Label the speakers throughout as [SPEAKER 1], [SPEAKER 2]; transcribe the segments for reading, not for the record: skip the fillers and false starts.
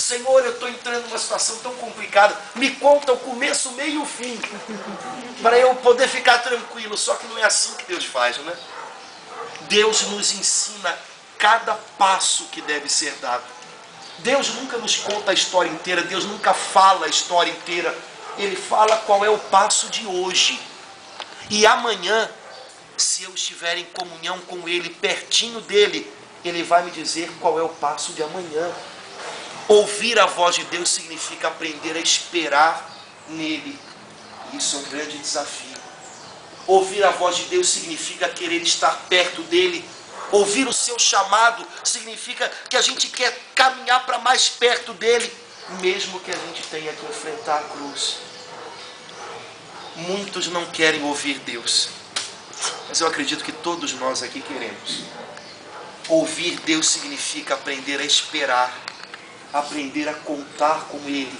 [SPEAKER 1] Senhor, eu estou entrando numa situação tão complicada, me conta o começo, o meio e o fim, para eu poder ficar tranquilo. Só que não é assim que Deus faz, não é? Deus nos ensina cada passo que deve ser dado. Deus nunca nos conta a história inteira, Deus nunca fala a história inteira. Ele fala qual é o passo de hoje. E amanhã, se eu estiver em comunhão com Ele, pertinho dEle, Ele vai me dizer qual é o passo de amanhã. Ouvir a voz de Deus significa aprender a esperar nele. Isso é um grande desafio. Ouvir a voz de Deus significa querer estar perto dele. Ouvir o seu chamado significa que a gente quer caminhar para mais perto dele, mesmo que a gente tenha que enfrentar a cruz. Muitos não querem ouvir Deus, mas eu acredito que todos nós aqui queremos. Ouvir Deus significa aprender a esperar, aprender a contar com Ele,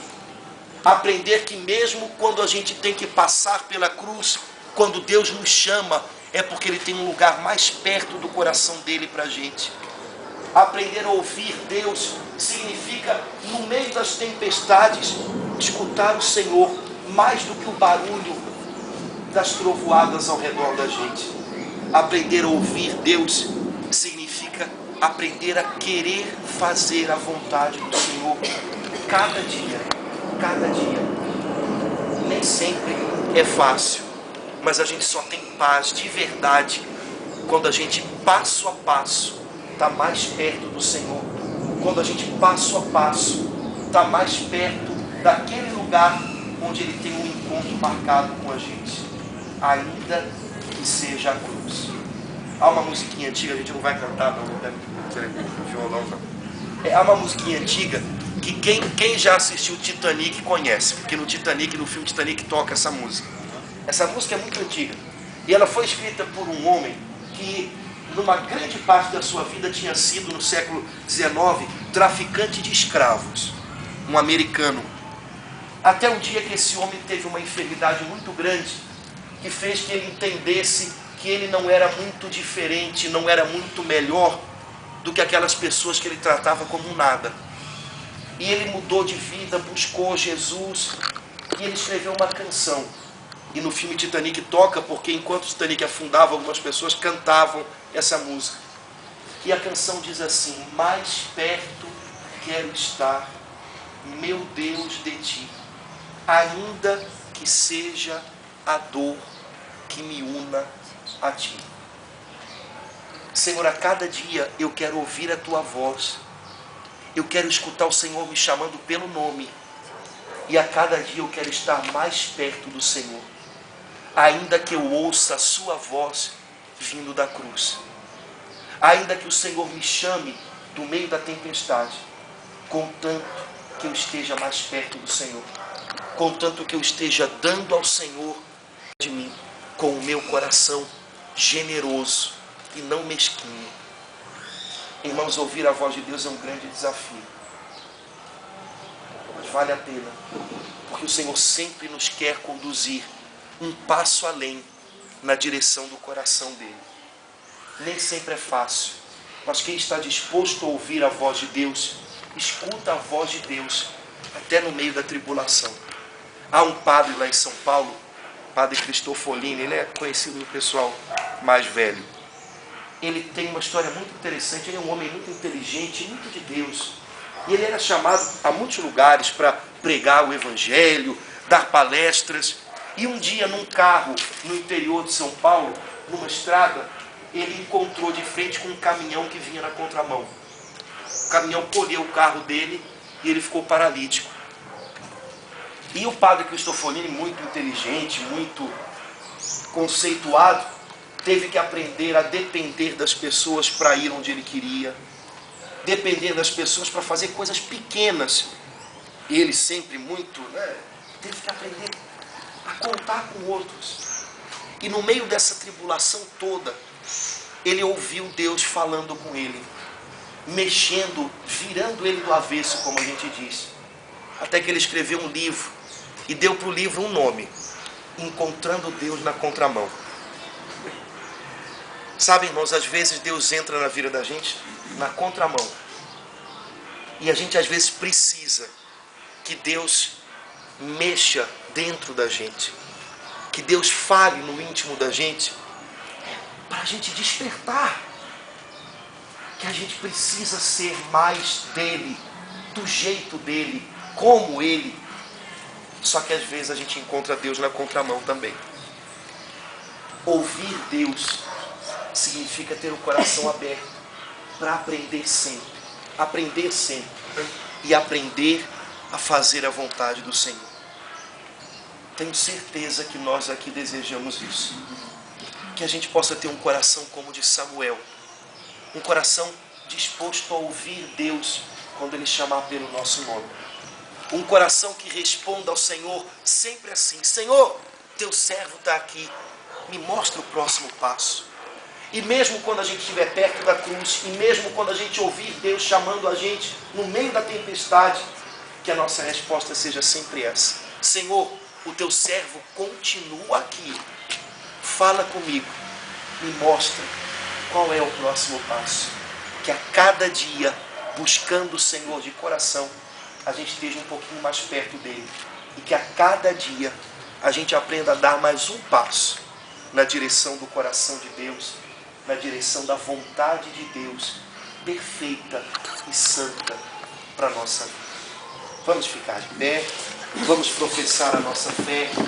[SPEAKER 1] aprender que mesmo quando a gente tem que passar pela cruz, quando Deus nos chama, é porque Ele tem um lugar mais perto do coração dEle para a gente. Aprender a ouvir Deus significa, no meio das tempestades, escutar o Senhor mais do que o barulho das trovoadas ao redor da gente. Aprender a ouvir Deus significa aprender a querer fazer a vontade do Senhor cada dia, cada dia. Nem sempre é fácil, mas a gente só tem paz de verdade quando a gente passo a passo está mais perto do Senhor, quando a gente passo a passo está mais perto daquele lugar onde Ele tem um encontro marcado com a gente, ainda que seja a cruz. Há uma musiquinha antiga, a gente não vai cantar, não deve ter violão, não. Há uma musiquinha antiga que quem já assistiu Titanic conhece, porque no filme Titanic toca essa música. Essa música é muito antiga e ela foi escrita por um homem que numa grande parte da sua vida tinha sido, no século XIX, traficante de escravos, um americano. Até um dia que esse homem teve uma enfermidade muito grande, que fez que ele entendesse que ele não era muito diferente, não era muito melhor do que aquelas pessoas que ele tratava como nada. E ele mudou de vida, buscou Jesus, e ele escreveu uma canção. E no filme Titanic toca, porque enquanto o Titanic afundava, algumas pessoas cantavam essa música. E a canção diz assim: mais perto quero estar, meu Deus, de ti, ainda que seja a dor que me una a ti. Senhor, a cada dia eu quero ouvir a tua voz, eu quero escutar o Senhor me chamando pelo nome, e a cada dia eu quero estar mais perto do Senhor, ainda que eu ouça a sua voz vindo da cruz, ainda que o Senhor me chame do meio da tempestade, contanto que eu esteja mais perto do Senhor, contanto que eu esteja dando ao Senhor de mim, com o meu coração generoso e não mesquinho. Irmãos, ouvir a voz de Deus é um grande desafio, mas vale a pena, porque o Senhor sempre nos quer conduzir um passo além na direção do coração dele. Nem sempre é fácil, mas quem está disposto a ouvir a voz de Deus, escuta a voz de Deus até no meio da tribulação. Há um padre lá em São Paulo, Padre Cristofolini, ele é conhecido no pessoal mais velho. Ele tem uma história muito interessante, ele é um homem muito inteligente, muito de Deus. E ele era chamado a muitos lugares para pregar o evangelho, dar palestras. E um dia, num carro no interior de São Paulo, numa estrada, ele encontrou de frente com um caminhão que vinha na contramão. O caminhão colheu o carro dele e ele ficou paralítico. E o padre Cristofolini, muito inteligente, muito conceituado, teve que aprender a depender das pessoas para ir onde ele queria, depender das pessoas para fazer coisas pequenas. E ele sempre muito, teve que aprender a contar com outros. E no meio dessa tribulação toda, ele ouviu Deus falando com ele, mexendo, virando ele do avesso, como a gente diz. Até que ele escreveu um livro e deu para o livro um nome: Encontrando Deus na Contramão. Sabe, irmãos, às vezes Deus entra na vida da gente na contramão. E a gente às vezes precisa que Deus mexa dentro da gente, que Deus fale no íntimo da gente, para a gente despertar que a gente precisa ser mais dele, do jeito dele, como ele. Só que às vezes a gente encontra Deus na contramão também. Ouvir Deus significa ter o coração aberto para aprender sempre e aprender a fazer a vontade do Senhor. Tenho certeza que nós aqui desejamos isso, que a gente possa ter um coração como o de Samuel, um coração disposto a ouvir Deus quando Ele chamar pelo nosso nome, um coração que responda ao Senhor sempre assim: Senhor, teu servo está aqui, me mostra o próximo passo. E mesmo quando a gente estiver perto da cruz, e mesmo quando a gente ouvir Deus chamando a gente no meio da tempestade, que a nossa resposta seja sempre essa: Senhor, o teu servo continua aqui, fala comigo, me mostra qual é o próximo passo. Que a cada dia, buscando o Senhor de coração, a gente esteja um pouquinho mais perto dele, e que a cada dia a gente aprenda a dar mais um passo na direção do coração de Deus, na direção da vontade de Deus, perfeita e santa para a nossa vida. Vamos ficar de pé, vamos professar a nossa fé.